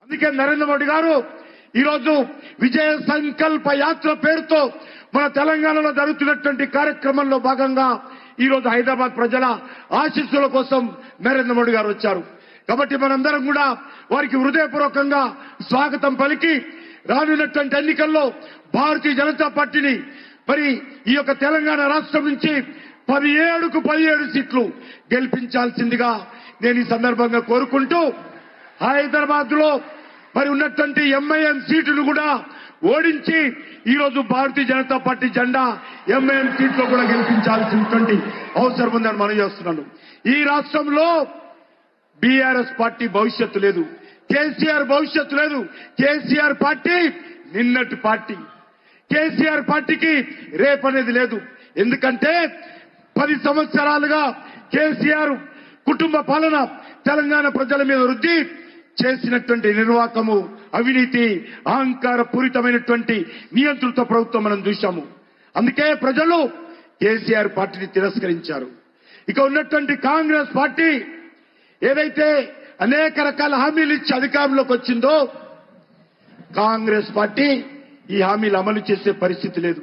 అందుకే నరేంద్ర మోడీ గారు ఈరోజు విజయ సంకల్ప యాత్ర పేరుతో మన తెలంగాణలో జరుగుతున్నటువంటి కార్యక్రమంలో భాగంగా ఈరోజు హైదరాబాద్ ప్రజల ఆశీస్సుల కోసం నరేంద్ర మోడీ గారు వచ్చారు. కాబట్టి మనందరం కూడా వారికి హృదయపూర్వకంగా స్వాగతం పలికి రానున్నటువంటి ఎన్నికల్లో భారతీయ జనతా పార్టీని మరి ఈ యొక్క తెలంగాణ రాష్ట్రం నుంచి 17కు 17 సీట్లు గెలిపించాల్సిందిగా నేను ఈ సందర్భంగా కోరుకుంటూ హైదరాబాద్ లో మరి ఉన్నటువంటి ఎంఐఎం సీటును కూడా ఓడించి ఈరోజు భారతీయ జనతా పార్టీ జెండా ఎంఐఎం సీట్లో కూడా గెలిపించాల్సినటువంటి అవసరం ఉందని మనం చేస్తున్నాను. ఈ రాష్ట్రంలో బీఆర్ఎస్ పార్టీ భవిష్యత్తు లేదు, కేసీఆర్ భవిష్యత్తు లేదు. కేసీఆర్ పార్టీ నిన్నటి పార్టీ. కేసీఆర్ పార్టీకి రేపనేది లేదు. ఎందుకంటే 10 సంవత్సరాలుగా కేసీఆర్ కుటుంబ పాలన తెలంగాణ ప్రజల మీద వృద్ధి చేసినటువంటి నిర్వాకము, అవినీతి, అహంకార పూరితమైనటువంటి నియంత్రిత ప్రభుత్వం మనం చూశాము. అందుకే ప్రజలు కేసీఆర్ పార్టీని తిరస్కరించారు. ఇక ఉన్నటువంటి కాంగ్రెస్ పార్టీ ఏదైతే అనేక రకాల హామీలు ఇచ్చి అధికారంలోకి వచ్చిందో కాంగ్రెస్ పార్టీ ఈ హామీలు అమలు చేసే పరిస్థితి లేదు.